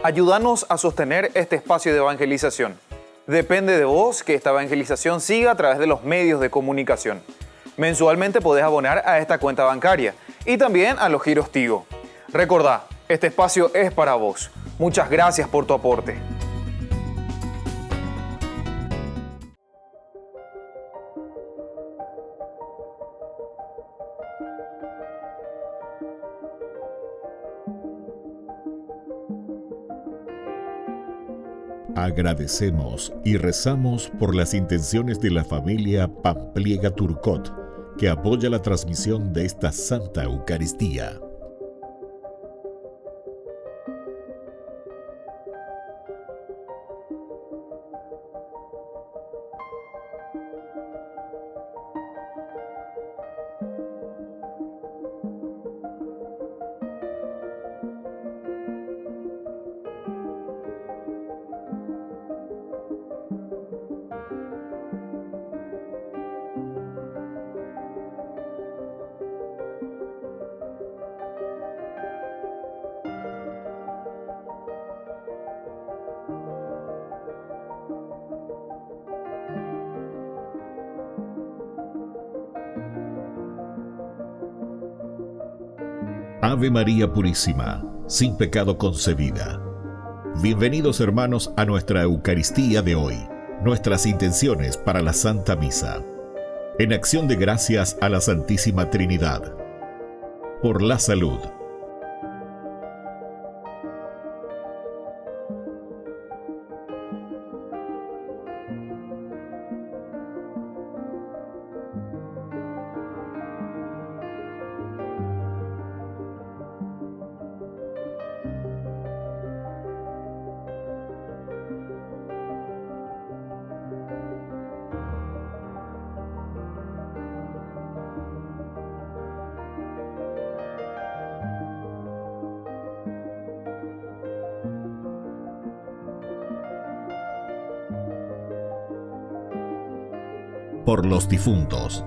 Ayúdanos a sostener este espacio de evangelización. Depende de vos que esta evangelización siga a través de los medios de comunicación. Mensualmente podés abonar a esta cuenta bancaria y también a los giros Tigo. Recordá, este espacio es para vos. Muchas gracias por tu aporte. Agradecemos y rezamos por las intenciones de la familia Pampliega Turcot, que apoya la transmisión de esta Santa Eucaristía. Ave María Purísima, sin pecado concebida. Bienvenidos hermanos a nuestra Eucaristía de hoy, nuestras intenciones para la Santa Misa. En acción de gracias a la Santísima Trinidad. Por la salud. Por los difuntos.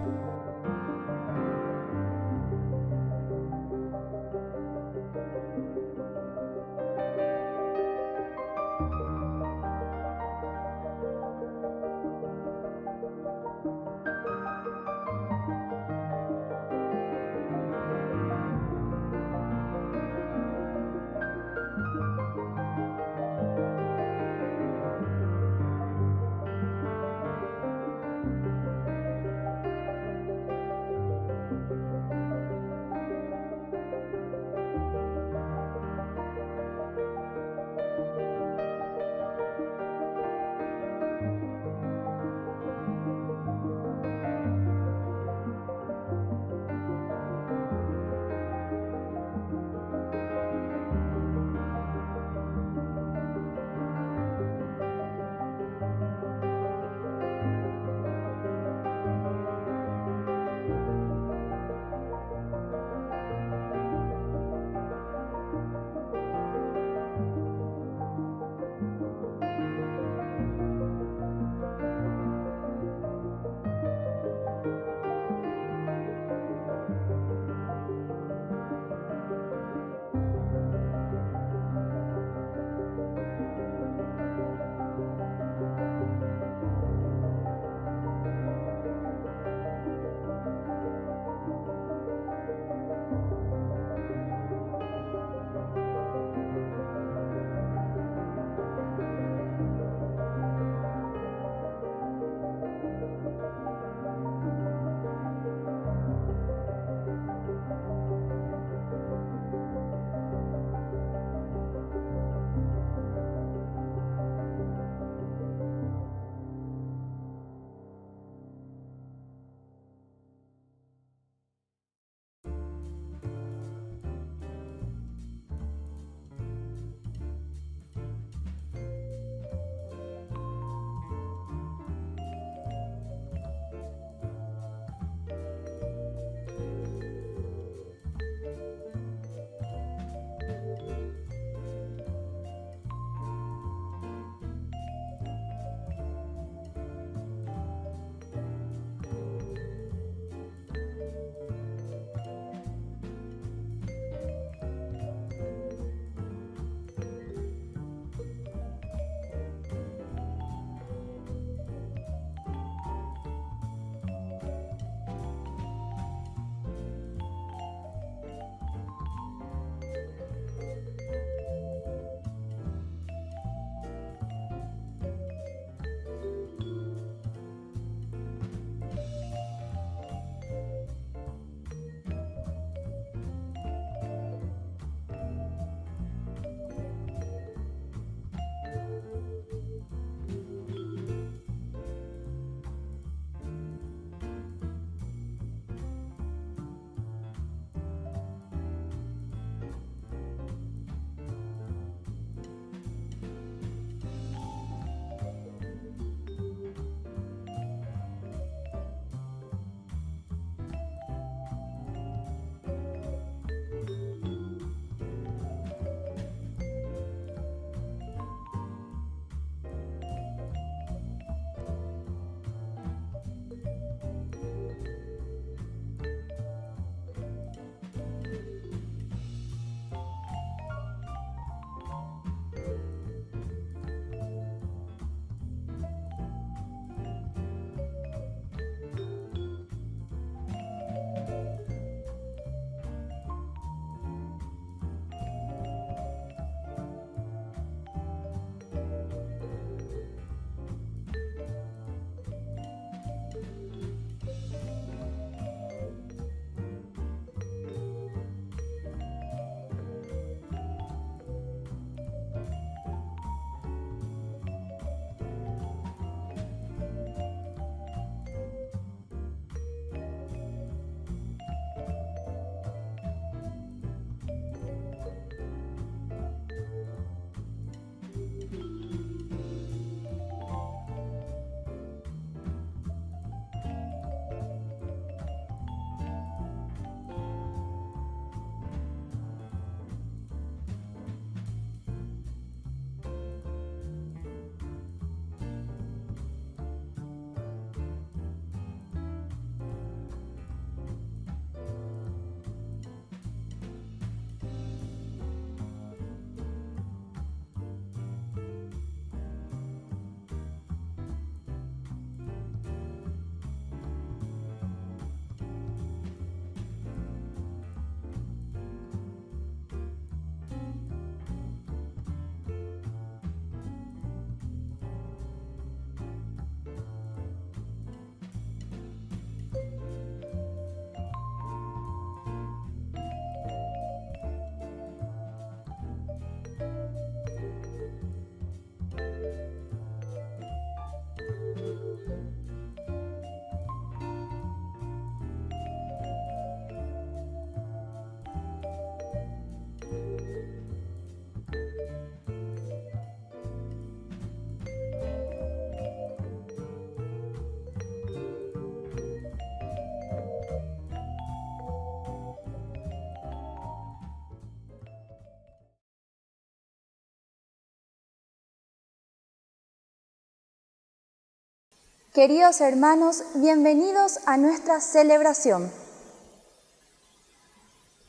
Queridos hermanos, bienvenidos a nuestra celebración.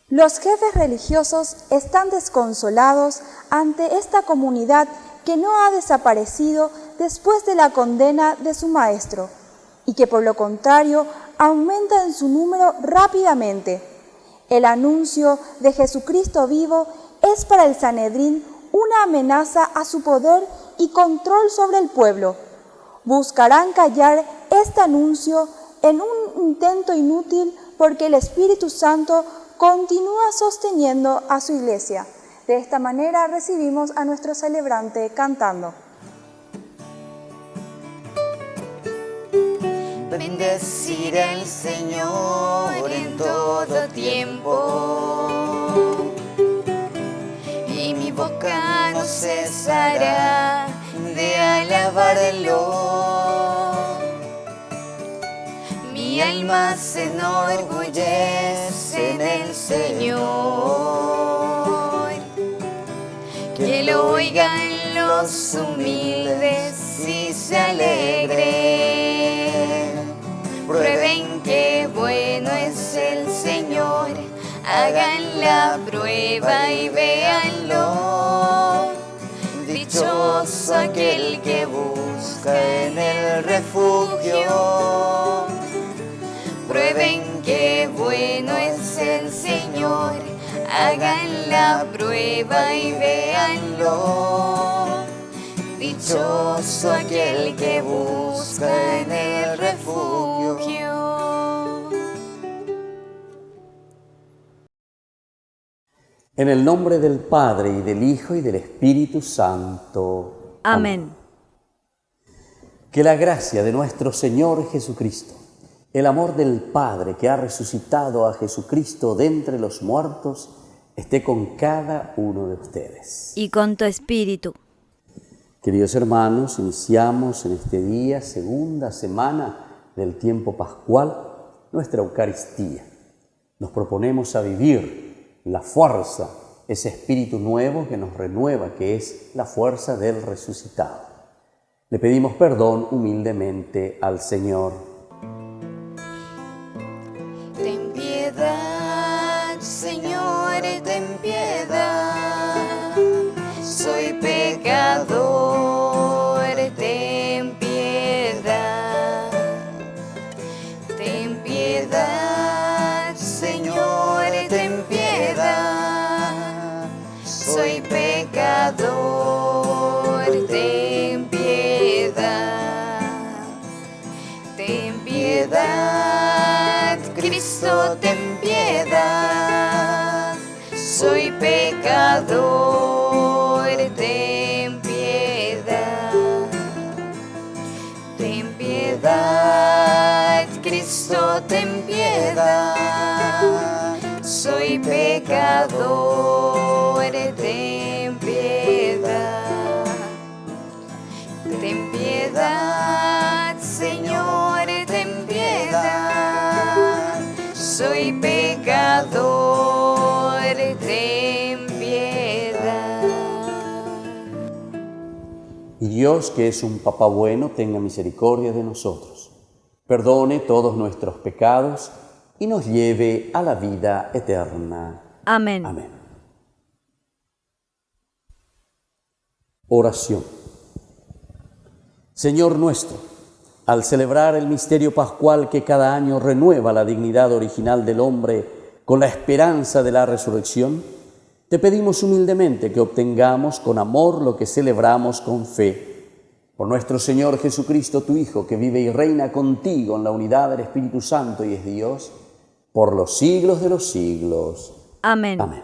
Los jefes religiosos están desconsolados ante esta comunidad que no ha desaparecido después de la condena de su maestro y que por lo contrario aumenta en su número rápidamente. El anuncio de Jesucristo vivo es para el Sanedrín una amenaza a su poder y control sobre el pueblo. Buscarán callar este anuncio en un intento inútil porque el Espíritu Santo continúa sosteniendo a su iglesia. De esta manera recibimos a nuestro celebrante cantando. Bendeciré al Señor en todo tiempo, y mi boca no cesará de alabarlo. Mi alma se enorgullece en el Señor. Que lo oigan los humildes y se alegren. Prueben que bueno es el Señor. Hagan la prueba y véanlo. Dichoso aquel que busca en el refugio. Prueben que bueno es el Señor. Hagan la prueba y véanlo. Dichoso aquel que busca en el refugio. En el nombre del Padre, y del Hijo, y del Espíritu Santo. Amén. Que la gracia de nuestro Señor Jesucristo, el amor del Padre que ha resucitado a Jesucristo de entre los muertos, esté con cada uno de ustedes. Y con tu espíritu. Queridos hermanos, iniciamos en este día, segunda semana del tiempo pascual, nuestra Eucaristía. Nos proponemos a vivir la fuerza, ese espíritu nuevo que nos renueva, que es la fuerza del resucitado. Le pedimos perdón humildemente al Señor. Ten piedad, Señor, ten piedad. Soy pecador, ten piedad. Ten piedad, Señor, ten piedad. Soy pecador, ten piedad. Ten piedad, Cristo, ten piedad. Soy pecador, ten piedad. Ten piedad, Cristo, ten piedad. Soy pecador, ten piedad. Ten piedad, Señor, ten piedad. Soy pecador, ten piedad. Y Dios, que es un Papá bueno, tenga misericordia de nosotros, perdone todos nuestros pecados y nos lleve a la vida eterna. Amén. Amén. Oración. Señor nuestro, al celebrar el misterio pascual que cada año renueva la dignidad original del hombre con la esperanza de la resurrección, te pedimos humildemente que obtengamos con amor lo que celebramos con fe. Por nuestro Señor Jesucristo, tu Hijo, que vive y reina contigo en la unidad del Espíritu Santo y es Dios, por los siglos de los siglos. Amén. Amén.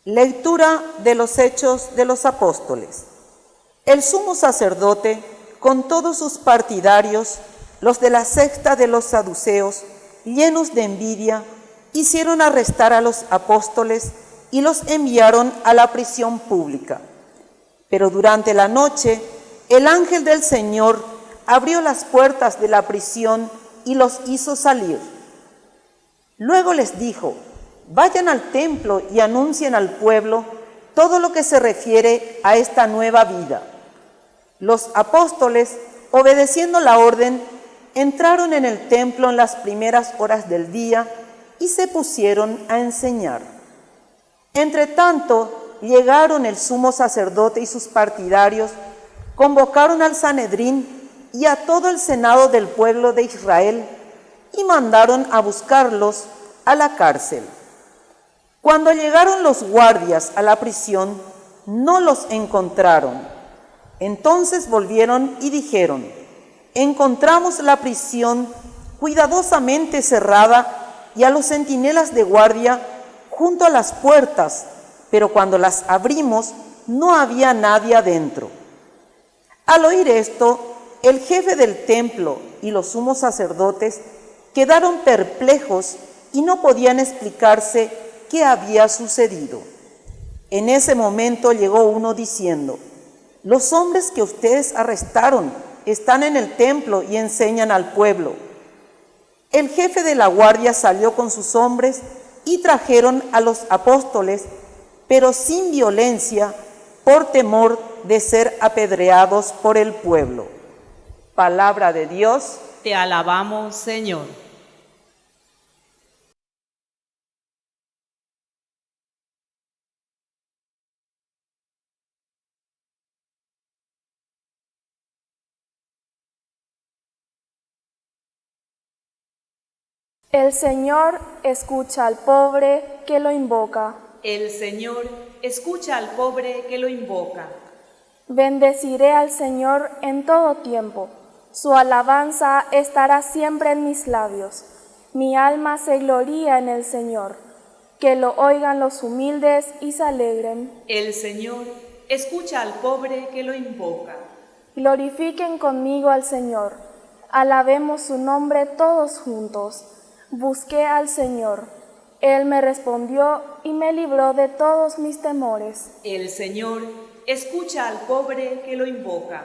Lectura de los Hechos de los Apóstoles. El sumo sacerdote, con todos sus partidarios, los de la secta de los saduceos, llenos de envidia, hicieron arrestar a los apóstoles y los enviaron a la prisión pública. Pero durante la noche el ángel del Señor abrió las puertas de la prisión y los hizo salir. Luego les dijo: vayan al templo y anuncien al pueblo todo lo que se refiere a esta nueva vida. Los apóstoles, obedeciendo la orden, entraron en el templo en las primeras horas del día y se pusieron a enseñar. Entretanto, llegaron el sumo sacerdote y sus partidarios, convocaron al Sanedrín y a todo el senado del pueblo de Israel y mandaron a buscarlos a la cárcel. Cuando llegaron los guardias a la prisión, no los encontraron. Entonces volvieron y dijeron: encontramos la prisión cuidadosamente cerrada y a los centinelas de guardia junto a las puertas, pero cuando las abrimos no había nadie adentro. Al oír esto, el jefe del templo y los sumos sacerdotes quedaron perplejos y no podían explicarse qué había sucedido. En ese momento llegó uno diciendo: los hombres que ustedes arrestaron están en el templo y enseñan al pueblo. El jefe de la guardia salió con sus hombres y trajeron a los apóstoles, pero sin violencia, por temor de ser apedreados por el pueblo. Palabra de Dios. Te alabamos, Señor. El Señor escucha al pobre que lo invoca. El Señor escucha al pobre que lo invoca. Bendeciré al Señor en todo tiempo. Su alabanza estará siempre en mis labios. Mi alma se gloría en el Señor. Que lo oigan los humildes y se alegren. El Señor escucha al pobre que lo invoca. Glorifiquen conmigo al Señor. Alabemos su nombre todos juntos. Busqué al Señor. Él me respondió y me libró de todos mis temores. El Señor escucha al pobre que lo invoca.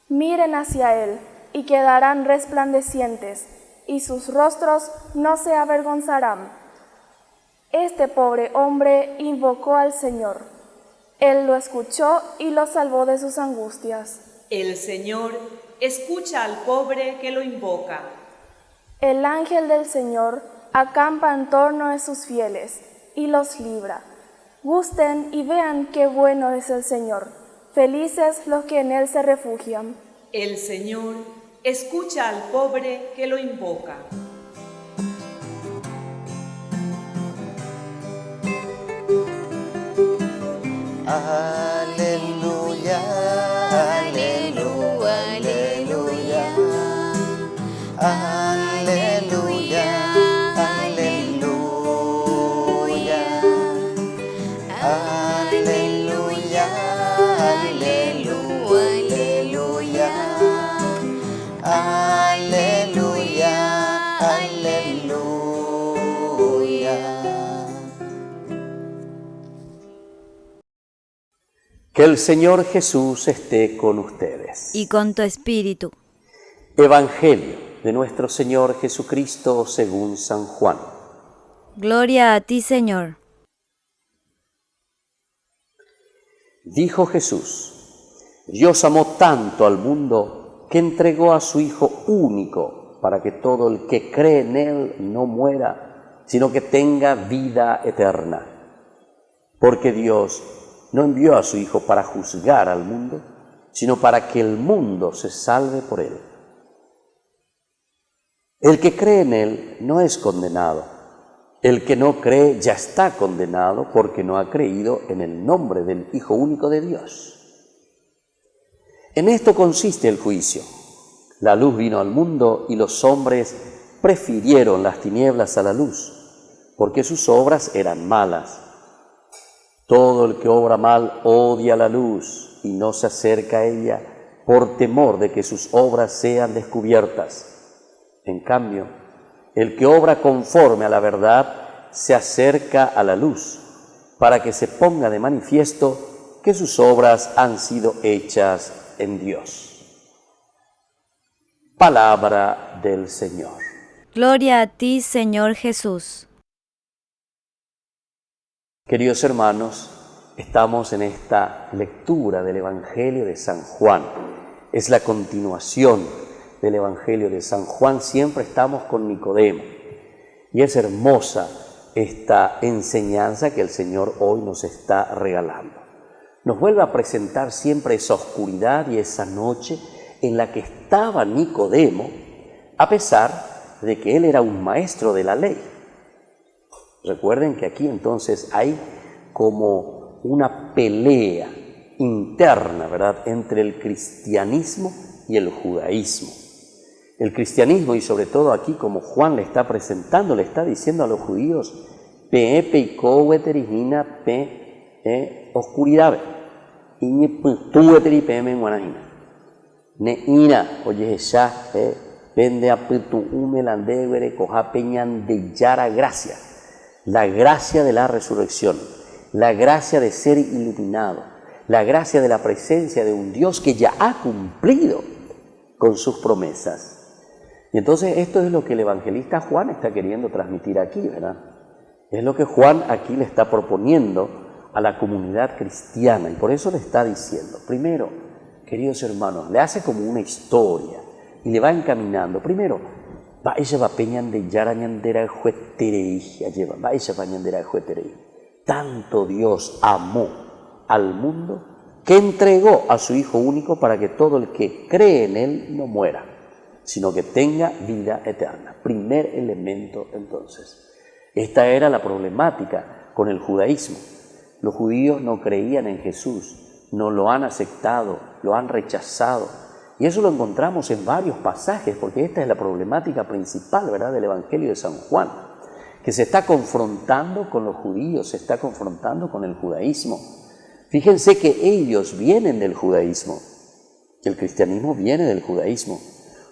Miren hacia Él y quedarán resplandecientes, y sus rostros no se avergonzarán. Este pobre hombre invocó al Señor. Él lo escuchó y lo salvó de sus angustias. El Señor escucha al pobre que lo invoca. El ángel del Señor acampa en torno de sus fieles y los libra. Gusten y vean qué bueno es el Señor. Felices los que en Él se refugian. El Señor escucha al pobre que lo invoca. Aleluya, aleluya, aleluya, aleluya, aleluya, aleluya, aleluya, aleluya, aleluya. Que el Señor Jesús esté con ustedes. Y con tu espíritu. Evangelio de nuestro Señor Jesucristo según San Juan. Gloria a ti, Señor. Dijo Jesús: Dios amó tanto al mundo que entregó a su Hijo único para que todo el que cree en Él no muera, sino que tenga vida eterna. Porque Dios no envió a su Hijo para juzgar al mundo, sino para que el mundo se salve por Él. El que cree en Él no es condenado. El que no cree ya está condenado porque no ha creído en el nombre del Hijo único de Dios. En esto consiste el juicio. La luz vino al mundo y los hombres prefirieron las tinieblas a la luz, porque sus obras eran malas. Todo el que obra mal odia la luz y no se acerca a ella por temor de que sus obras sean descubiertas. En cambio, el que obra conforme a la verdad se acerca a la luz para que se ponga de manifiesto que sus obras han sido hechas en Dios. Palabra del Señor. Gloria a ti, Señor Jesús. Queridos hermanos, estamos en esta lectura del Evangelio de San Juan. Es la continuación del Evangelio de San Juan. Siempre estamos con Nicodemo. Y es hermosa esta enseñanza que el Señor hoy nos está regalando. Nos vuelve a presentar siempre esa oscuridad y esa noche en la que estaba Nicodemo, a pesar de que él era un maestro de la ley. Recuerden que aquí entonces hay como una pelea interna, ¿verdad?, entre el cristianismo y el judaísmo. El cristianismo, y sobre todo aquí como Juan le está presentando, le está diciendo a los judíos, oscuridad, neina, oye, ya, vende a pitu umelandegre, coja peñan de yara gracia, la gracia de la resurrección, la gracia de ser iluminado, la gracia de la presencia de un Dios que ya ha cumplido con sus promesas. Y entonces esto es lo que el evangelista Juan está queriendo transmitir aquí, ¿verdad? Es lo que Juan aquí le está proponiendo a la comunidad cristiana, y por eso le está diciendo, primero, queridos hermanos, le hace como una historia y le va encaminando. Primero, tanto Dios amó al mundo que entregó a su Hijo único para que todo el que cree en Él no muera, sino que tenga vida eterna. Primer elemento entonces. Esta era la problemática con el judaísmo. Los judíos no creían en Jesús, no lo han aceptado, lo han rechazado. Y eso lo encontramos en varios pasajes, porque esta es la problemática principal, ¿verdad?, del Evangelio de San Juan, que se está confrontando con los judíos, se está confrontando con el judaísmo. Fíjense que ellos vienen del judaísmo, el cristianismo viene del judaísmo.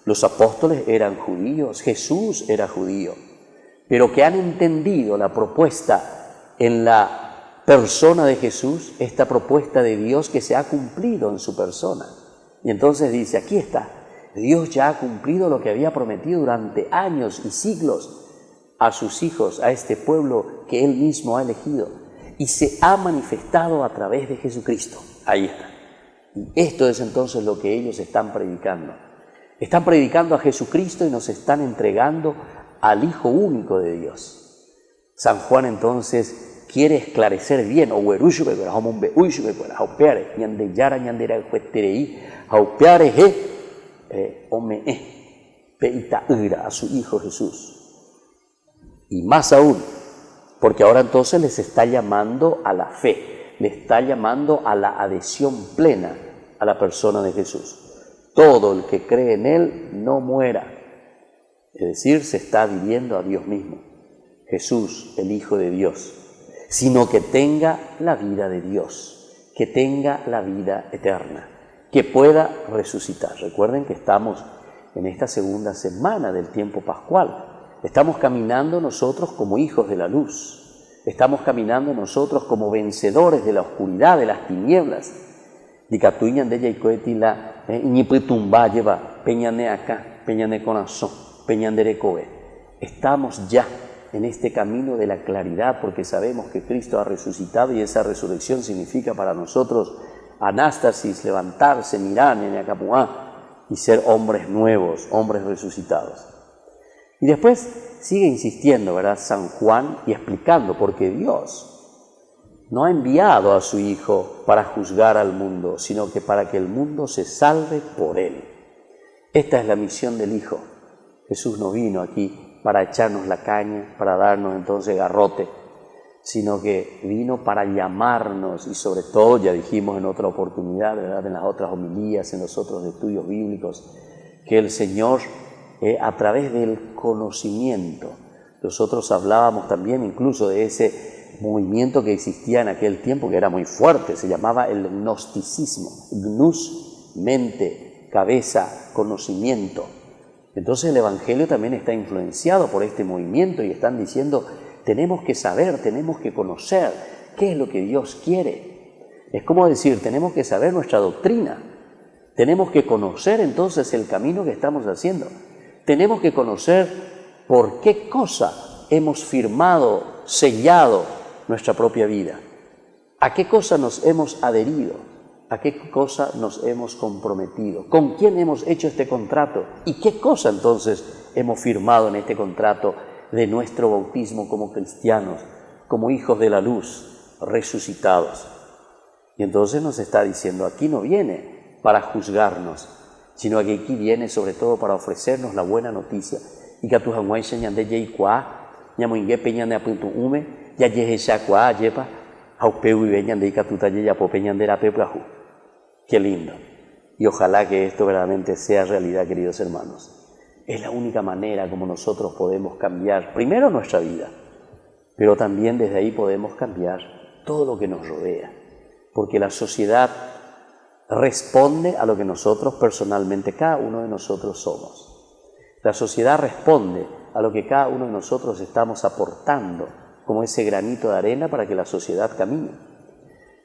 Los apóstoles eran judíos, Jesús era judío, pero que han entendido la propuesta en la persona de Jesús, esta propuesta de Dios que se ha cumplido en su persona. Y entonces dice, aquí está, Dios ya ha cumplido lo que había prometido durante años y siglos a sus hijos, a este pueblo que Él mismo ha elegido, y se ha manifestado a través de Jesucristo. Ahí está. Y esto es entonces lo que ellos están predicando. Están predicando a Jesucristo y nos están entregando al Hijo único de Dios. San Juan entonces quiere esclarecer bien, a su Hijo Jesús. Y más aún, porque ahora entonces les está llamando a la fe, le está llamando a la adhesión plena a la persona de Jesús. Todo el que cree en Él no muera. Es decir, se está adhiriendo a Dios mismo, Jesús, el Hijo de Dios, sino que tenga la vida de Dios, que tenga la vida eterna, que pueda resucitar. Recuerden que estamos en esta segunda semana del tiempo pascual. Estamos caminando nosotros como hijos de la luz. Estamos caminando nosotros como vencedores de la oscuridad, de las tinieblas. Estamos ya en este camino de la claridad porque sabemos que Cristo ha resucitado y esa resurrección significa para nosotros anástasis, levantarse, mirar, y ser hombres nuevos, hombres resucitados. Y después sigue insistiendo, ¿verdad?, San Juan, y explicando, porque Dios no ha enviado a su Hijo para juzgar al mundo, sino que para que el mundo se salve por Él. Esta es la misión del Hijo. Jesús no vino aquí para echarnos la caña, para darnos entonces garrote, sino que vino para llamarnos, y sobre todo, ya dijimos en otra oportunidad, ¿verdad?, en las otras homilías, en los otros estudios bíblicos, que el Señor, a través del conocimiento, nosotros hablábamos también incluso de ese movimiento que existía en aquel tiempo, que era muy fuerte, se llamaba el gnosticismo, gnus, mente, cabeza, conocimiento. Entonces el Evangelio también está influenciado por este movimiento y están diciendo, tenemos que saber, tenemos que conocer qué es lo que Dios quiere. Es como decir, tenemos que saber nuestra doctrina. Tenemos que conocer entonces el camino que estamos haciendo. Tenemos que conocer por qué cosa hemos firmado, sellado nuestra propia vida. ¿A qué cosa nos hemos adherido? ¿A qué cosa nos hemos comprometido? ¿Con quién hemos hecho este contrato? ¿Y qué cosa entonces hemos firmado en este contrato de nuestro bautismo como cristianos, como hijos de la luz, resucitados? Y entonces nos está diciendo, aquí no viene para juzgarnos, sino que aquí viene sobre todo para ofrecernos la buena noticia. Y que tu hanguay señande yei kwa, ñamuingue peñande apuntu ume, ya yehe kwa yepa, aupeu y veñande y catuta yeya po peñande la peplajú. Qué lindo. Y ojalá que esto verdaderamente sea realidad, queridos hermanos. Es la única manera como nosotros podemos cambiar, primero nuestra vida, pero también desde ahí podemos cambiar todo lo que nos rodea. Porque la sociedad responde a lo que nosotros personalmente, cada uno de nosotros somos. La sociedad responde a lo que cada uno de nosotros estamos aportando como ese granito de arena para que la sociedad camine.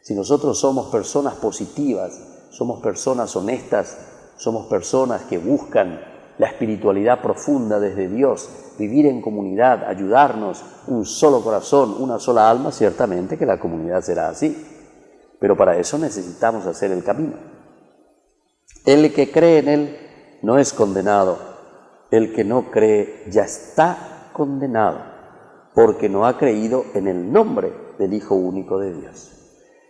Si nosotros somos personas positivas, somos personas honestas, somos personas que buscan la espiritualidad profunda desde Dios, vivir en comunidad, ayudarnos, un solo corazón, una sola alma, ciertamente que la comunidad será así. Pero para eso necesitamos hacer el camino. El que cree en Él no es condenado. El que no cree ya está condenado, porque no ha creído en el nombre del Hijo único de Dios.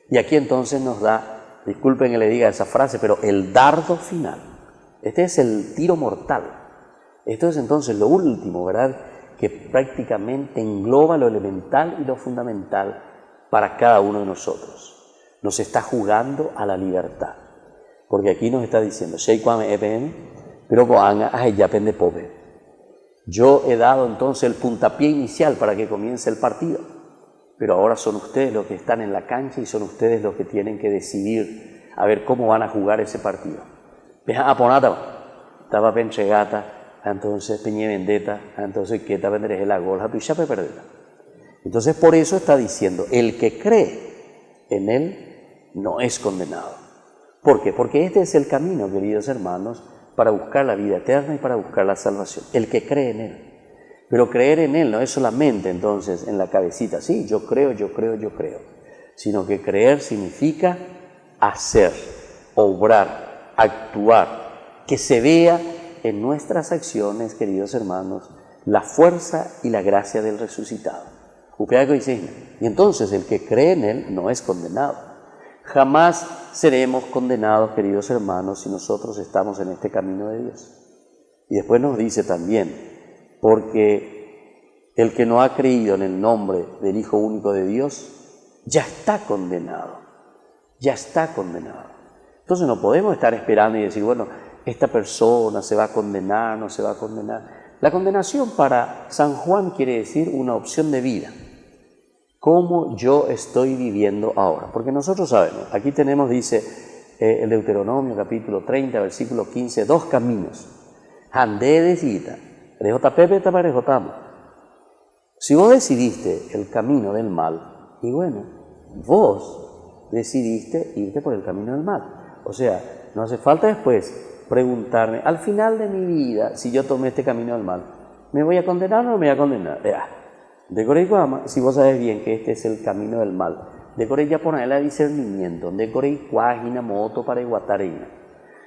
Y aquí entonces nos da, disculpen que le diga esa frase, pero el dardo final. Este es el tiro mortal. Esto es entonces lo último, ¿verdad?, que prácticamente engloba lo elemental y lo fundamental para cada uno de nosotros. Nos está jugando a la libertad. Porque aquí nos está diciendo, yo he dado entonces el puntapié inicial para que comience el partido, pero ahora son ustedes los que están en la cancha y son ustedes los que tienen que decidir a ver cómo van a jugar ese partido. Estaba penchegata, entonces peñe vendetta, entonces quieta vendré la golja, tu ya perderá. Entonces por eso está diciendo, el que cree en Él no es condenado. ¿Por qué? Porque este es el camino, queridos hermanos, para buscar la vida eterna y para buscar la salvación. El que cree en Él. Pero creer en Él no es solamente entonces en la cabecita, sí, yo creo, sino que creer significa hacer, obrar, actuar, que se vea en nuestras acciones, queridos hermanos, la fuerza y la gracia del resucitado. Y entonces el que cree en Él no es condenado. Jamás seremos condenados, queridos hermanos, si nosotros estamos en este camino de Dios. Y después nos dice también, porque el que no ha creído en el nombre del Hijo único de Dios, ya está condenado. Ya está condenado. Entonces no podemos estar esperando y decir, bueno, esta persona se va a condenar, no se va a condenar. La condenación para San Juan quiere decir una opción de vida. ¿Cómo yo estoy viviendo ahora? Porque nosotros sabemos, aquí tenemos, dice el Deuteronomio capítulo 30, versículo 15, dos caminos. Handé decidita, si vos decidiste el camino del mal, y bueno, vos decidiste irte por el camino del mal. O sea, no hace falta después preguntarme, al final de mi vida, si yo tomé este camino del mal, ¿me voy a condenar o no me voy a condenar? De Coreiguama, si vos sabes bien que este es el camino del mal, de Coreya ponerle a discernimiento, de Coreicuágina, moto para iguatareina.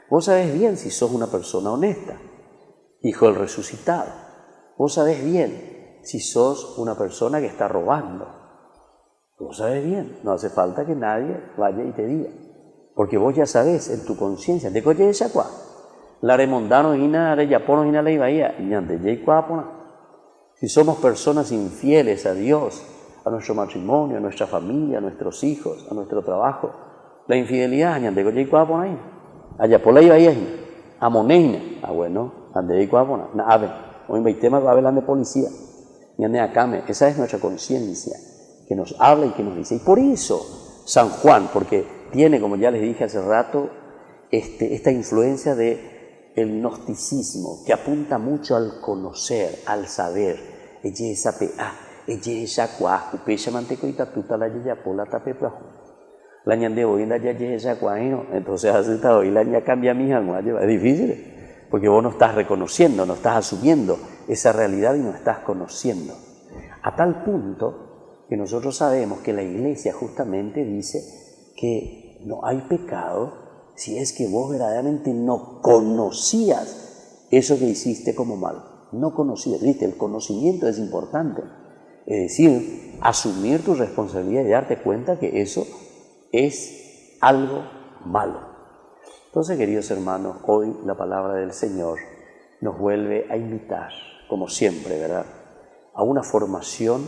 Vos sabés bien si sos una persona honesta, hijo del resucitado. Vos sabés bien si sos una persona que está robando. Vos sabés bien, no hace falta que nadie vaya y te diga, porque vos ya sabés en tu conciencia, de Coreya de Chacuá, la remondano y nada, de Yapono y nada, y bahía, y ante Yaicuápona. Si somos personas infieles a Dios, a nuestro matrimonio, a nuestra familia, a nuestros hijos, a nuestro trabajo, la infidelidad, ñande goyei cuapona ahí, allá por la iba ahí, a moneina, bueno, ande ahí cuapona, na ave, hoy me tema va a hablar de policía, ñande acame, esa es nuestra conciencia, que nos habla y que nos dice. Y por eso San Juan, porque tiene, como ya les dije hace rato, esta influencia de el gnosticismo, que apunta mucho al conocer, al saber. La ñande hoy la ya esa cuaino, entonces hace esta hoy la ya cambia mi alma, es difícil, porque vos no estás reconociendo, no estás asumiendo esa realidad y no estás conociendo. A tal punto que nosotros sabemos que la Iglesia justamente dice que no hay pecado si es que vos verdaderamente no conocías eso que hiciste como mal. No conocías, ¿viste? El conocimiento es importante. Es decir, asumir tu responsabilidad y darte cuenta que eso es algo malo. Entonces, queridos hermanos, hoy la palabra del Señor nos vuelve a invitar, como siempre, ¿verdad?, a una formación,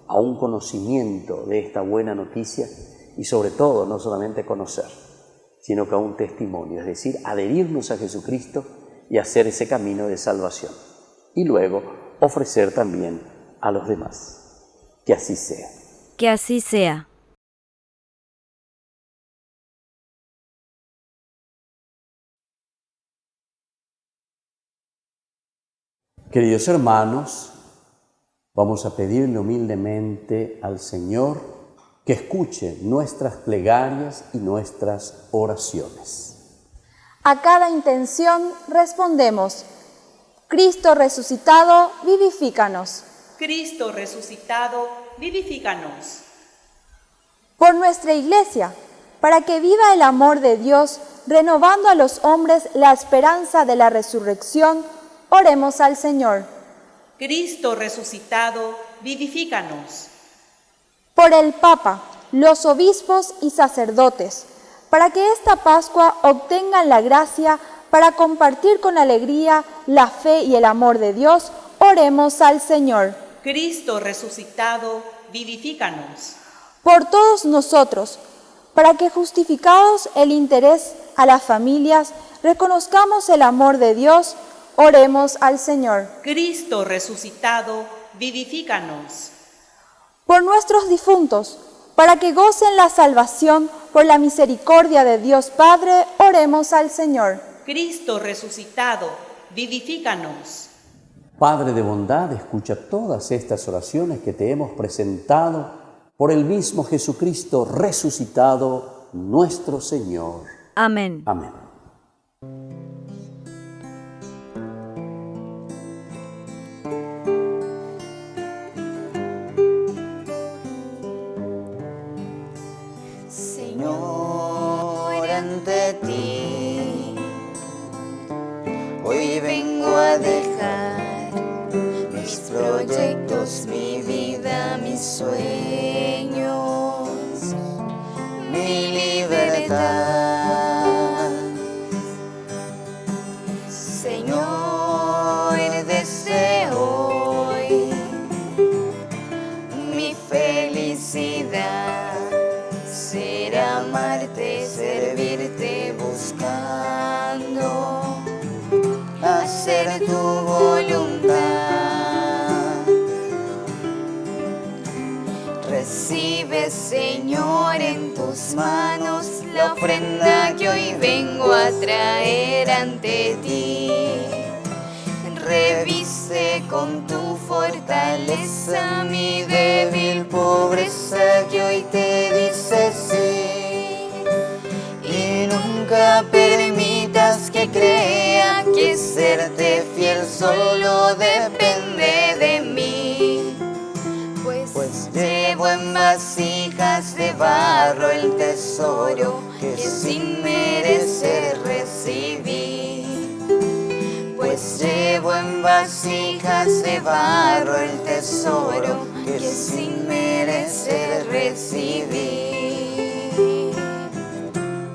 a un conocimiento de esta buena noticia y sobre todo, no solamente conocer, sino que a un testimonio, es decir, adherirnos a Jesucristo y hacer ese camino de salvación. Y luego ofrecer también a los demás. Que así sea. Que así sea. Queridos hermanos, vamos a pedirle humildemente al Señor que escuche nuestras plegarias y nuestras oraciones. A cada intención respondemos: Cristo resucitado, vivifícanos. Cristo resucitado, vivifícanos. Por nuestra Iglesia, para que viva el amor de Dios, renovando a los hombres la esperanza de la resurrección, oremos al Señor. Cristo resucitado, vivifícanos. Por el Papa, los obispos y sacerdotes, para que esta Pascua obtengan la gracia para compartir con alegría la fe y el amor de Dios, oremos al Señor. Cristo resucitado, vivifícanos. Por todos nosotros, para que justificados el interés a las familias, reconozcamos el amor de Dios, oremos al Señor. Cristo resucitado, vivifícanos. Por nuestros difuntos, para que gocen la salvación por la misericordia de Dios Padre, oremos al Señor. Cristo resucitado, vivifícanos. Padre de bondad, escucha todas estas oraciones que te hemos presentado por el mismo Jesucristo resucitado, nuestro Señor. Amén. Amén. Señor, ante ti hoy vengo a dejar mis proyectos, mi vida, mis sueños, mi libertad. Señor, desde hoy mi felicidad será amarte, servirte, buscando hacer tu voluntad. Recibe, Señor, en tus manos la ofrenda que hoy vengo a traer ante ti. Reviste con tu fortaleza mi débil pobreza que hoy te dice sí. Y nunca permitas que crea que serte fiel solo depende de mí. Pues llevo en vasijas de barro el tesoro que sin merecer recibí. Pues llevo en vasijas de barro el tesoro que sin merecer recibí.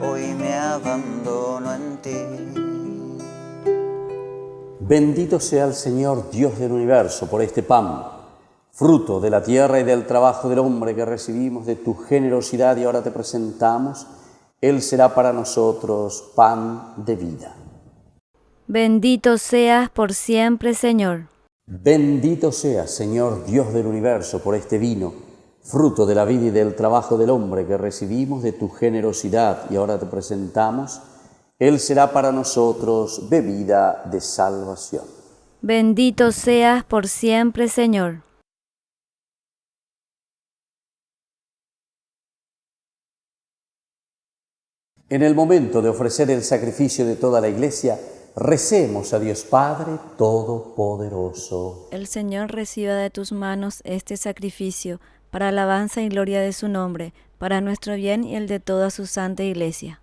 Hoy me abandono en ti. Bendito sea el Señor, Dios del universo, por este pan, fruto de la tierra y del trabajo del hombre que recibimos de tu generosidad y ahora te presentamos. Él será para nosotros pan de vida. Bendito seas por siempre, Señor. Bendito seas, Señor, Dios del universo, por este vino, fruto de la vida y del trabajo del hombre que recibimos de tu generosidad y ahora te presentamos. Él será para nosotros bebida de salvación. Bendito seas por siempre, Señor. En el momento de ofrecer el sacrificio de toda la Iglesia, recemos a Dios Padre Todopoderoso. El Señor reciba de tus manos este sacrificio para alabanza y gloria de su nombre, para nuestro bien y el de toda su santa Iglesia.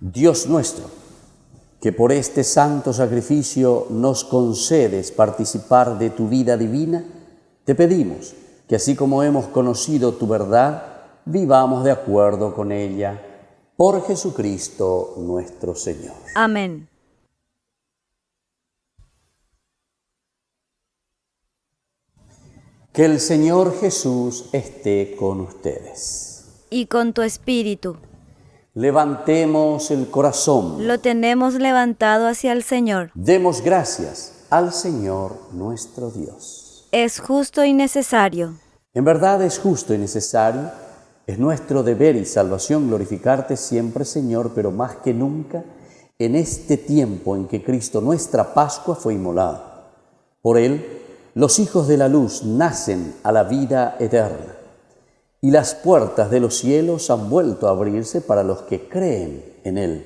Dios nuestro, que por este santo sacrificio nos concedes participar de tu vida divina, te pedimos que así como hemos conocido tu verdad, vivamos de acuerdo con ella. Por Jesucristo nuestro Señor. Amén. Que el Señor Jesús esté con ustedes. Y con tu espíritu. Levantemos el corazón. Lo tenemos levantado hacia el Señor. Demos gracias al Señor nuestro Dios. Es justo y necesario. En verdad es justo y necesario. Es nuestro deber y salvación glorificarte siempre, Señor, pero más que nunca en este tiempo en que Cristo, nuestra Pascua, fue inmolado. Por Él, los hijos de la luz nacen a la vida eterna, y las puertas de los cielos han vuelto a abrirse para los que creen en Él.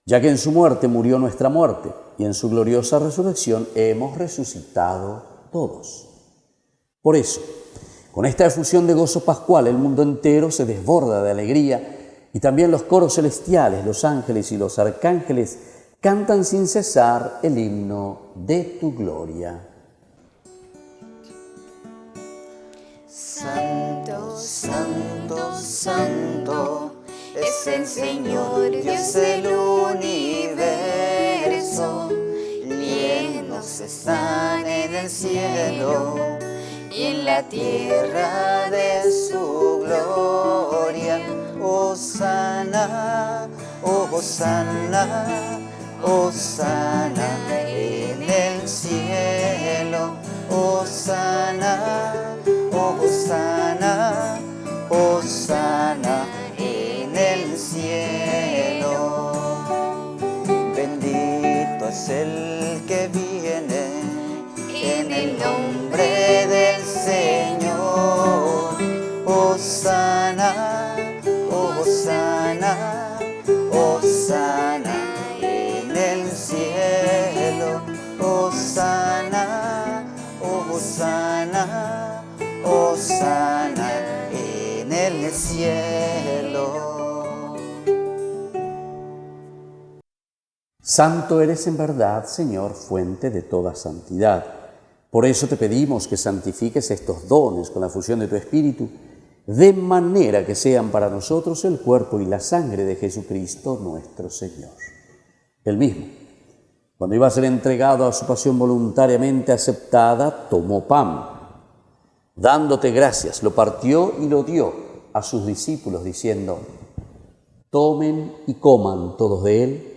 Ya que en su muerte murió nuestra muerte, y en su gloriosa resurrección hemos resucitado todos. Por eso, con esta efusión de gozo pascual, el mundo entero se desborda de alegría, y también los coros celestiales, los ángeles y los arcángeles cantan sin cesar el himno de tu gloria. Santo, santo, santo, es el Señor Dios del universo. Llenos están en el cielo y en la tierra de su gloria. Hosana, oh Hosana, Hosana en el cielo. Hosana, oh Hosana, Hosana en el cielo. Bendito es el que viene en el nombre del Señor. Hosana, oh Hosana, Hosana en el cielo. Hosana, oh Hosana, Hosana en el cielo. Santo eres en verdad, Señor, fuente de toda santidad. Por eso te pedimos que santifiques estos dones con la fusión de tu Espíritu, de manera que sean para nosotros el cuerpo y la sangre de Jesucristo nuestro Señor. Él mismo, cuando iba a ser entregado a su pasión voluntariamente aceptada, tomó pan. Dándote gracias, lo partió y lo dio a sus discípulos, diciendo: tomen y coman todos de él,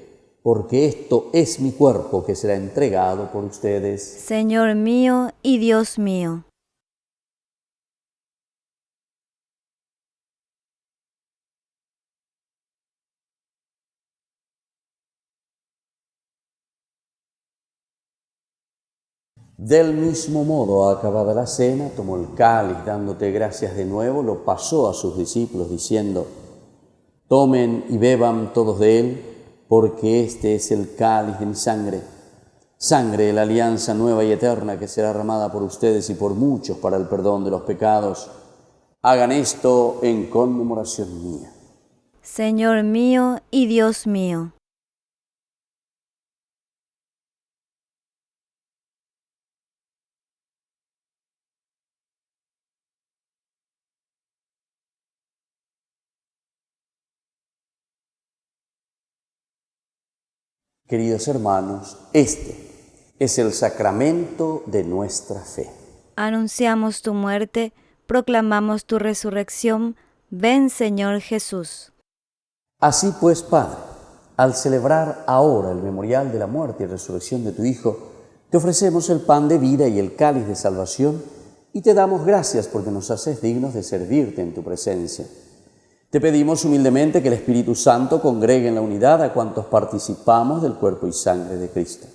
porque esto es mi cuerpo que será entregado por ustedes. Señor mío y Dios mío. Del mismo modo, acabada la cena, tomó el cáliz, dándote gracias de nuevo, lo pasó a sus discípulos, diciendo: tomen y beban todos de él, porque este es el cáliz de mi sangre, sangre de la alianza nueva y eterna que será derramada por ustedes y por muchos para el perdón de los pecados. Hagan esto en conmemoración mía. Señor mío y Dios mío. Queridos hermanos, este es el sacramento de nuestra fe. Anunciamos tu muerte, proclamamos tu resurrección. Ven, Señor Jesús. Así pues, Padre, al celebrar ahora el memorial de la muerte y resurrección de tu Hijo, te ofrecemos el pan de vida y el cáliz de salvación y te damos gracias porque nos haces dignos de servirte en tu presencia. Te pedimos humildemente que el Espíritu Santo congregue en la unidad a cuantos participamos del cuerpo y sangre de Cristo.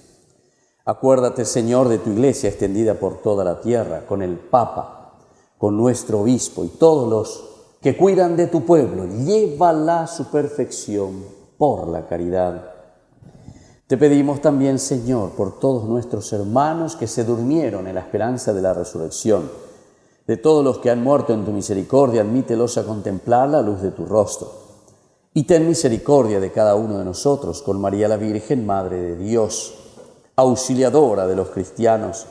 Acuérdate, Señor, de tu Iglesia extendida por toda la tierra, con el Papa, con nuestro obispo y todos los que cuidan de tu pueblo, llévala a su perfección por la caridad. Te pedimos también, Señor, por todos nuestros hermanos que se durmieron en la esperanza de la resurrección. De todos los que han muerto en tu misericordia, admítelos a contemplar la luz de tu rostro. Y ten misericordia de cada uno de nosotros, con María la Virgen, Madre de Dios, auxiliadora de los cristianos,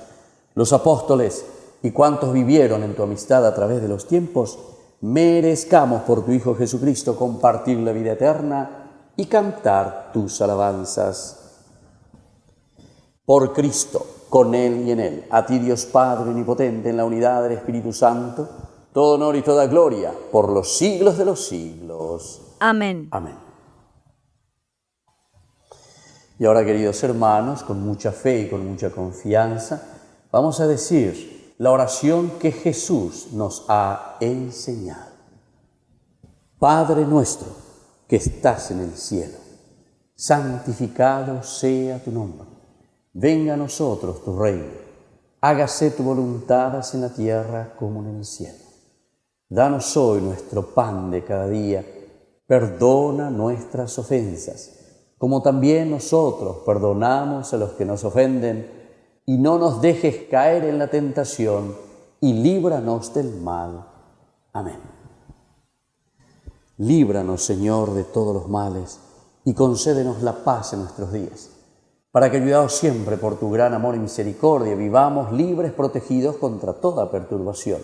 los apóstoles y cuantos vivieron en tu amistad a través de los tiempos, merezcamos por tu Hijo Jesucristo compartir la vida eterna y cantar tus alabanzas. Por Cristo, con Él y en Él, a ti Dios Padre omnipotente, en la unidad del Espíritu Santo, todo honor y toda gloria por los siglos de los siglos. Amén. Amén. Y ahora, queridos hermanos, con mucha fe y con mucha confianza, vamos a decir la oración que Jesús nos ha enseñado. Padre nuestro, que estás en el cielo, santificado sea tu nombre. Venga a nosotros tu reino. Hágase tu voluntad así en la tierra como en el cielo. Danos hoy nuestro pan de cada día. Perdona nuestras ofensas, como también nosotros perdonamos a los que nos ofenden, y no nos dejes caer en la tentación, y líbranos del mal. Amén. Líbranos, Señor, de todos los males, y concédenos la paz en nuestros días, para que, ayudados siempre por tu gran amor y misericordia, vivamos libres, protegidos contra toda perturbación,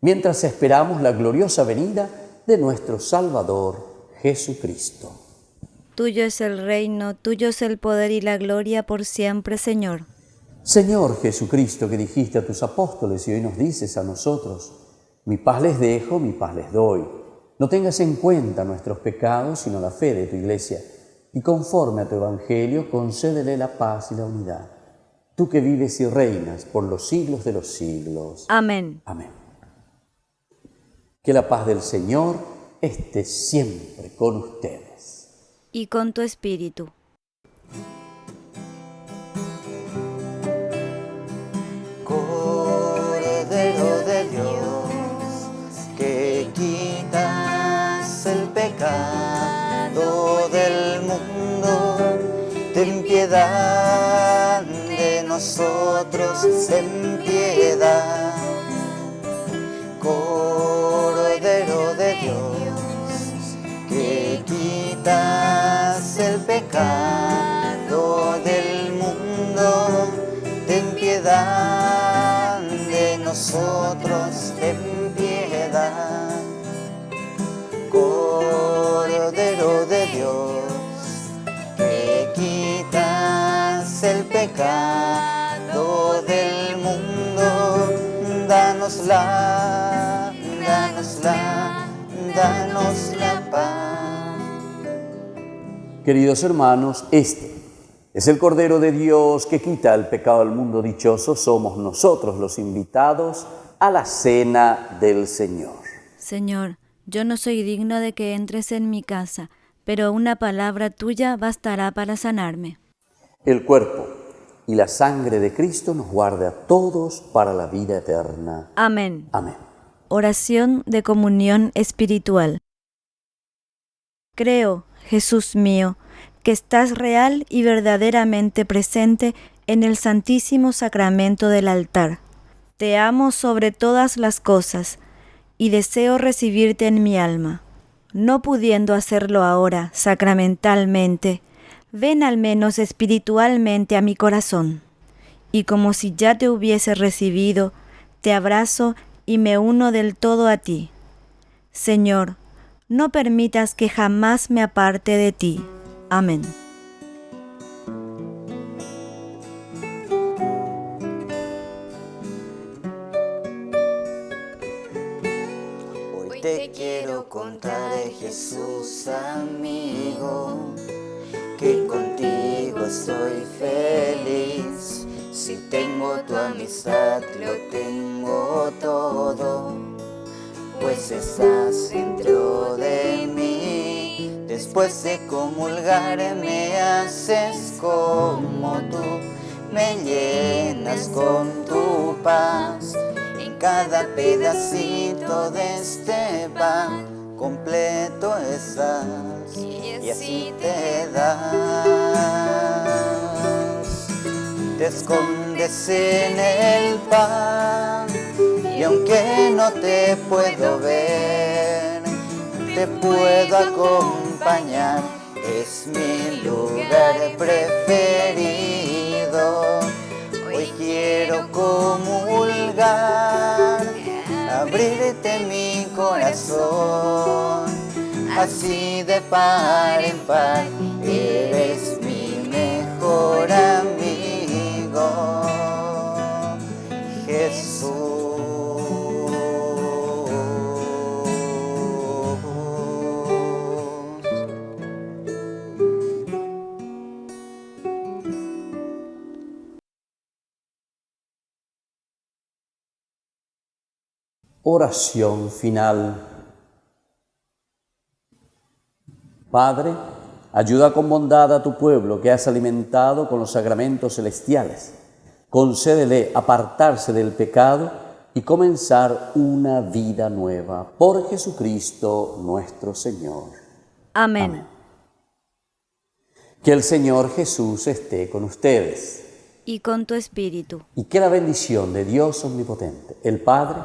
mientras esperamos la gloriosa venida de nuestro Salvador Jesucristo. Tuyo es el reino, tuyo es el poder y la gloria por siempre, Señor. Señor Jesucristo, que dijiste a tus apóstoles y hoy nos dices a nosotros, mi paz les dejo, mi paz les doy. No tengas en cuenta nuestros pecados, sino la fe de tu Iglesia, y conforme a tu Evangelio, concédele la paz y la unidad. Tú que vives y reinas por los siglos de los siglos. Amén. Amén. Que la paz del Señor esté siempre con ustedes. Y con tu espíritu. Cordero de Dios, que quitas el pecado del mundo, ten piedad de nosotros, ten piedad. Cordero de Dios, que quitas el pecado del mundo, ten piedad de nosotros, ten piedad. Cordero de Dios, que quitas el pecado del mundo, danos la paz. Queridos hermanos, este es el Cordero de Dios que quita el pecado del mundo. Dichosos somos nosotros los invitados a la cena del Señor. Señor, yo no soy digno de que entres en mi casa, pero una palabra tuya bastará para sanarme. El cuerpo y la sangre de Cristo nos guarde a todos para la vida eterna. Amén. Amén. Oración de comunión espiritual. Creo, Jesús mío, que estás real y verdaderamente presente en el Santísimo Sacramento del altar. Te amo sobre todas las cosas y deseo recibirte en mi alma. No pudiendo hacerlo ahora sacramentalmente, ven al menos espiritualmente a mi corazón. Y como si ya te hubiese recibido, te abrazo y me uno del todo a ti. Señor, no permitas que jamás me aparte de ti. Amén. Hoy te quiero contar de Jesús, amigo, que contigo soy feliz. Si tengo tu amistad, lo tengo todo, pues estás dentro de mí. Después de comulgar me haces como tú, me llenas con tu paz. En cada pedacito de este pan completo estás y así te das. Te escondes en el pan y aunque no te puedo ver, te puedo acompañar. Es mi lugar preferido. Hoy quiero comulgar, abrirte mi corazón, así de par en par. Eres mi mejor amigo, Jesús. Oración final. Padre, ayuda con bondad a tu pueblo que has alimentado con los sacramentos celestiales. Concédele apartarse del pecado y comenzar una vida nueva. Por Jesucristo nuestro Señor. Amén. Amén. Que el Señor Jesús esté con ustedes. Y con tu espíritu. Y que la bendición de Dios Omnipotente, el Padre,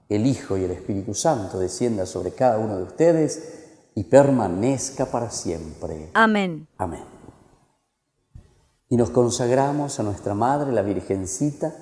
el Hijo y el Espíritu Santo descienda sobre cada uno de ustedes y permanezca para siempre. Amén. Amén. Y nos consagramos a nuestra Madre, la Virgencita,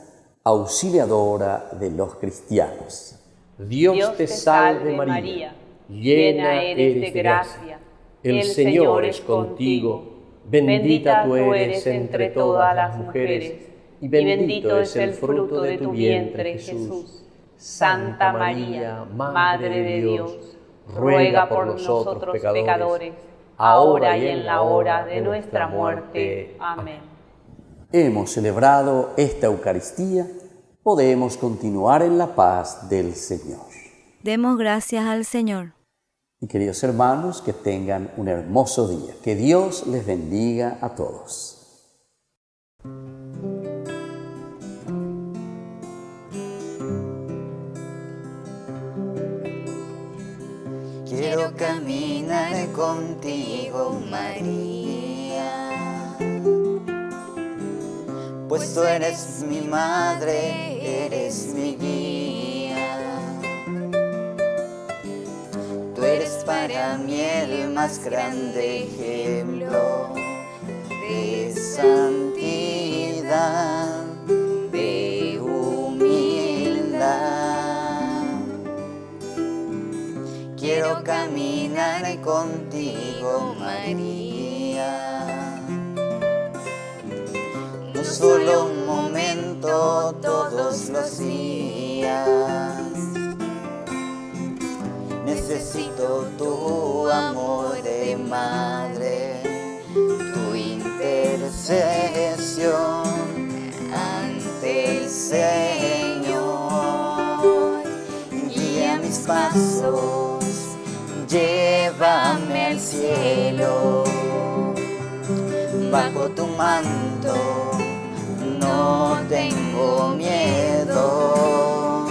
auxiliadora de los cristianos. Dios te salve María, llena eres de gracia, el Señor es contigo, bendita tú eres entre todas las mujeres, y bendito es el fruto de tu vientre, Jesús. Santa María, Madre de Dios, ruega por nosotros pecadores, ahora y en la hora de nuestra muerte. Amén. Hemos celebrado esta Eucaristía, podemos continuar en la paz del Señor. Demos gracias al Señor. Y queridos hermanos, que tengan un hermoso día. Que Dios les bendiga a todos. Quiero caminar contigo, María, pues tú eres mi madre, eres mi guía. Tú eres para mí el más grande ejemplo de santidad, de humildad. Quiero caminar contigo, María, no solo un momento, todos los días. Necesito tu amor de madre, tu intercesión ante el Señor. Guía mis pasos, llévame al cielo, bajo tu manto no tengo miedo,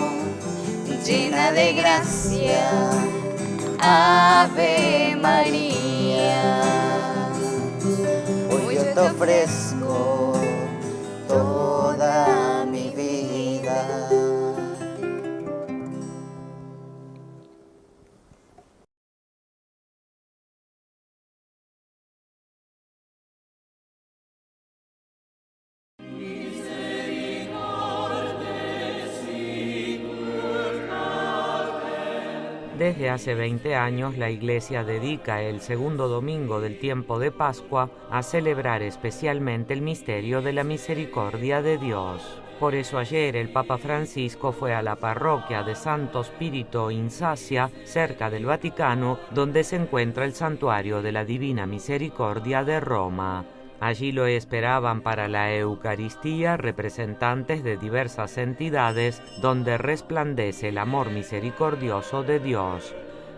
llena de gracia, Ave María. Hoy yo te ofrezco toda mi vida. Desde hace 20 años la Iglesia dedica el segundo domingo del tiempo de Pascua a celebrar especialmente el misterio de la misericordia de Dios. Por eso ayer el Papa Francisco fue a la parroquia de Santo Spirito in Sassia, cerca del Vaticano, donde se encuentra el santuario de la Divina Misericordia de Roma. Allí lo esperaban para la Eucaristía representantes de diversas entidades donde resplandece el amor misericordioso de Dios.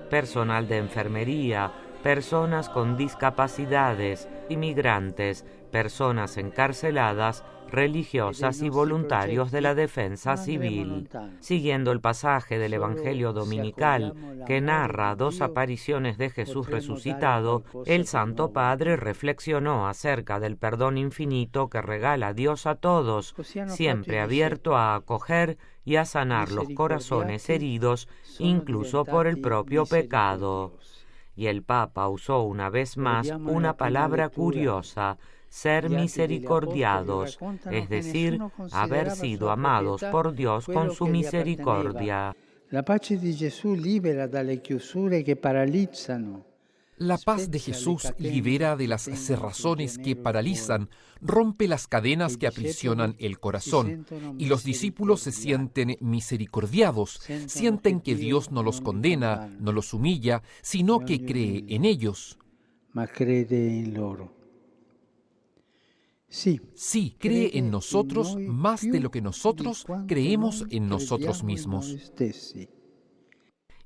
Personal de enfermería, personas con discapacidades, inmigrantes, personas encarceladas, religiosas y voluntarios de la defensa civil. Siguiendo el pasaje del Evangelio dominical que narra 2 apariciones de Jesús resucitado, el Santo Padre reflexionó acerca del perdón infinito que regala Dios a todos, siempre abierto a acoger y a sanar los corazones heridos, incluso por el propio pecado. Y el Papa usó una vez más una palabra curiosa: ser misericordiados, es decir, haber sido amados por Dios con su misericordia. La pace di Gesù libera dalle chiusure che paralizzano. La paz de Jesús libera de las cerrazones que paralizan, rompe las cadenas que aprisionan el corazón, y los discípulos se sienten misericordiados, sienten que Dios no los condena, no los humilla, sino que cree en ellos. Ma crede in loro. Sí, cree en nosotros más de lo que nosotros creemos en nosotros mismos.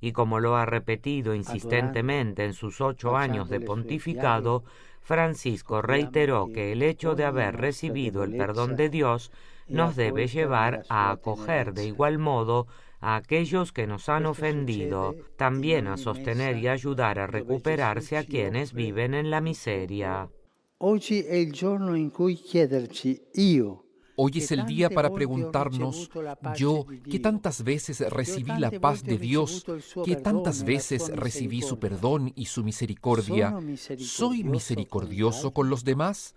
Y como lo ha repetido insistentemente en sus 8 años de pontificado, Francisco reiteró que el hecho de haber recibido el perdón de Dios nos debe llevar a acoger de igual modo a aquellos que nos han ofendido, también a sostener y ayudar a recuperarse a quienes viven en la miseria. Oggi è il giorno in cui chiederci io. Hoy es el día para preguntarnos, yo, que tantas veces recibí la paz de Dios, que tantas veces recibí su perdón y su misericordia, ¿soy misericordioso con los demás?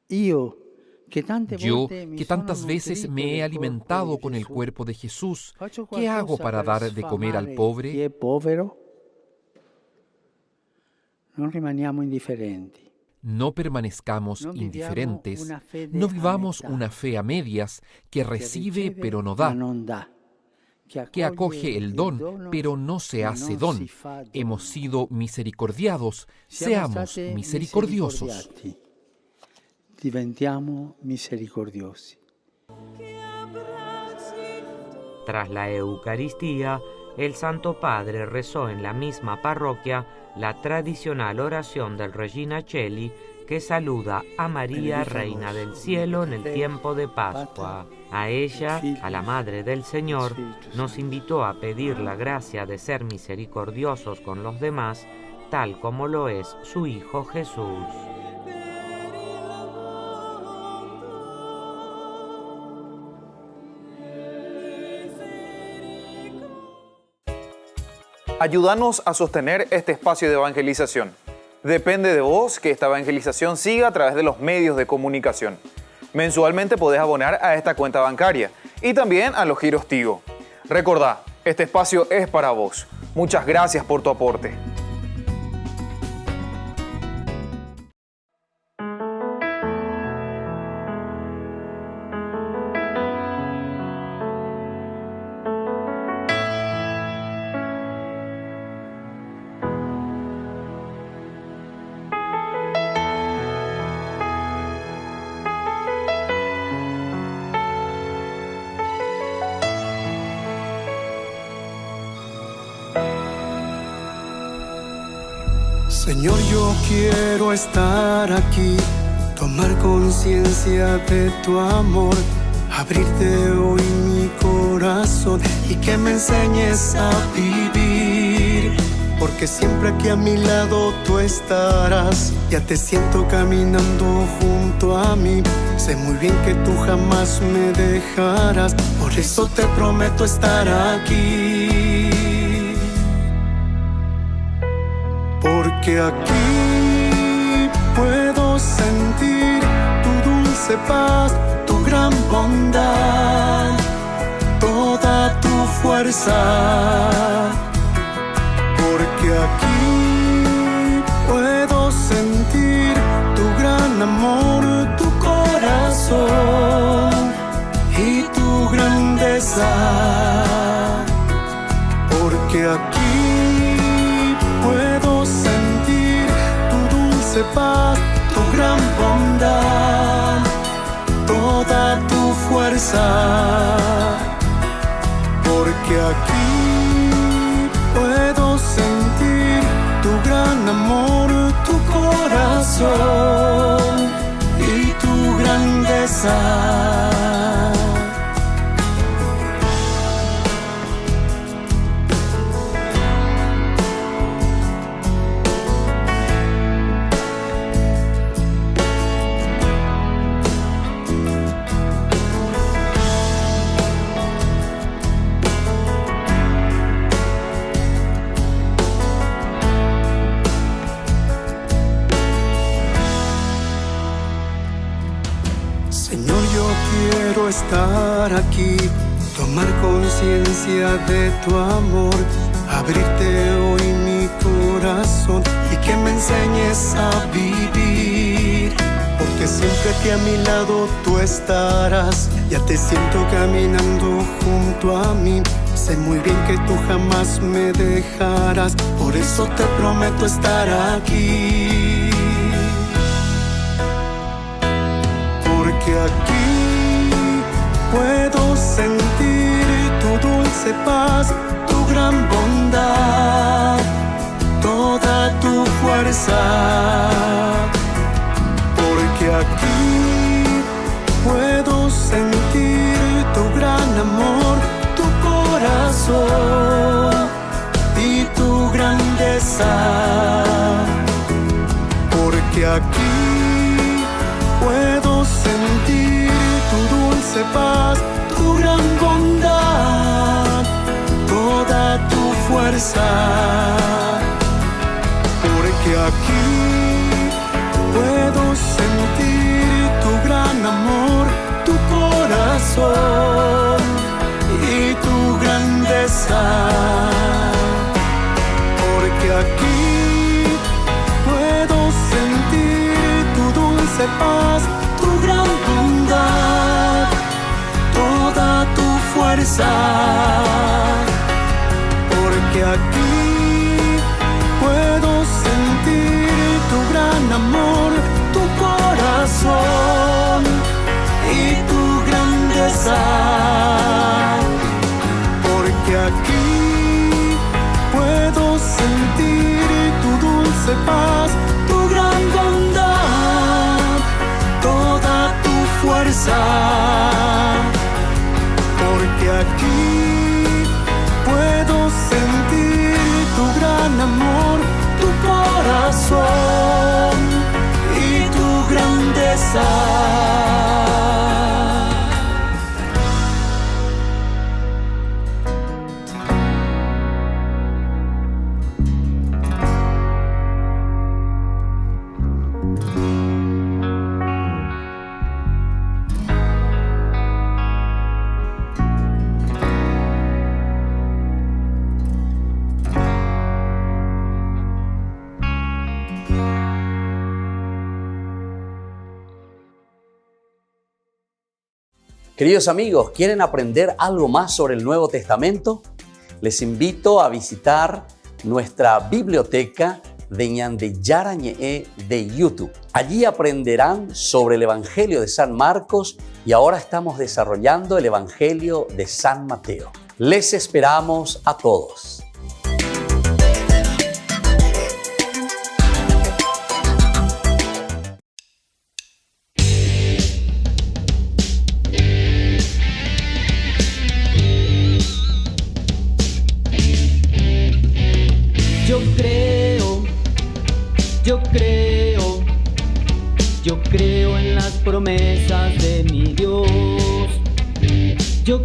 Yo, que tantas veces me he alimentado con el cuerpo de Jesús, ¿qué hago para dar de comer al pobre? No rimaniamo indifferenti. No permanezcamos indiferentes, no vivamos una fe a medias que recibe pero no da, que acoge el don pero no se hace don. Hemos sido misericordiados, seamos misericordiosos. Diventiamo misericordiosi. Tras la Eucaristía, el Santo Padre rezó en la misma parroquia la tradicional oración del Regina Coeli que saluda a María, Reina del Cielo, en el tiempo de Pascua. A ella, a la Madre del Señor, nos invitó a pedir la gracia de ser misericordiosos con los demás, tal como lo es su Hijo Jesús. Ayúdanos a sostener este espacio de evangelización. Depende de vos que esta evangelización siga a través de los medios de comunicación. Mensualmente podés abonar a esta cuenta bancaria y también a los giros Tigo. Recordá, este espacio es para vos. Muchas gracias por tu aporte. Señor, yo quiero estar aquí, tomar conciencia de tu amor, abrirte hoy mi corazón y que me enseñes a vivir, porque siempre aquí a mi lado tú estarás. Ya te siento caminando junto a mí, sé muy bien que tú jamás me dejarás, por eso te prometo estar aquí. Porque aquí puedo sentir tu dulce paz, tu gran bondad, toda tu fuerza. Porque aquí puedo sentir tu gran amor, tu corazón y tu grandeza. Porque aquí puedo sentir tu dulce paz, tu gran bondad, toda tu fuerza. Porque aquí puedo sentir tu gran amor, tu corazón y tu grandeza. grandeza. Señor, yo quiero estar aquí, tomar conciencia de tu amor, abrirte hoy mi corazón y que me enseñes a vivir, porque siempre que a mi lado tú estarás, ya te siento caminando junto a mí. Sé muy bien que tú jamás me dejarás, por eso te prometo estar aquí. Porque aquí puedo sentir tu dulce paz, tu gran bondad, toda tu fuerza. Porque aquí puedo sentir tu gran amor, tu corazón y tu grandeza. Porque aquí puedo sentir tu dulce paz, tu gran bondad, toda tu fuerza. Porque aquí puedo sentir tu gran amor, tu corazón y tu grandeza. Porque aquí puedo sentir tu dulce paz, tu gran bondad, toda tu fuerza. Porque aquí puedo sentir tu gran amor, tu corazón y tu grandeza. Porque aquí puedo sentir tu dulce paz, tu gran bondad, toda tu fuerza. Porque aquí puedo sentir tu gran amor, tu corazón y tu grandeza. Queridos amigos, ¿quieren aprender algo más sobre el Nuevo Testamento? Les invito a visitar nuestra biblioteca de Ñande Yarañe de YouTube. Allí aprenderán sobre el Evangelio de San Marcos y ahora estamos desarrollando el Evangelio de San Mateo. Les esperamos a todos. Yo creo en las promesas de mi Dios. Yo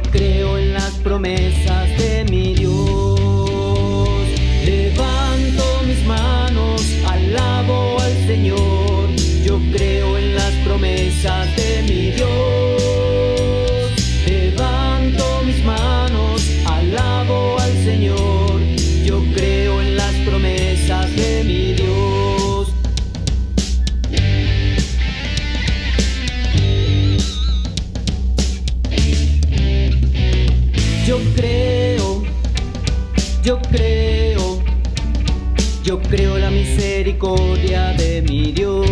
creo en las promesas de mi Dios. Levanto mis manos, alabo al Señor. Yo creo en las promesas de mi Dios. Levanto mis manos, alabo al Señor. Yo creo en las promesas de mi Dios. Yo creo la misericordia de mi Dios.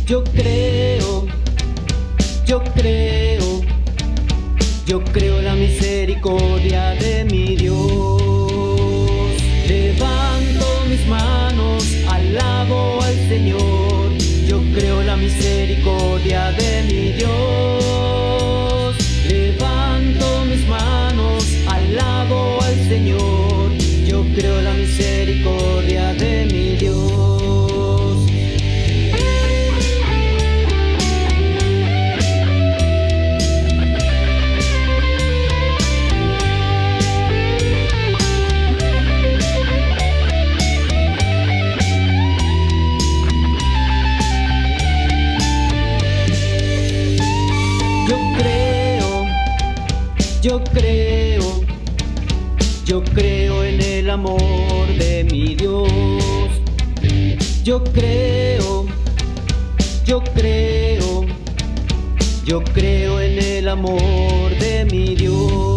Yo creo la misericordia de mi Dios. Levanto mis manos, la misericordia de mi Dios. Levanto mis manos, alabo al Señor. Yo creo en la misericordia de mi Dios. Yo creo en el amor de mi Dios. Yo creo en el amor de mi Dios.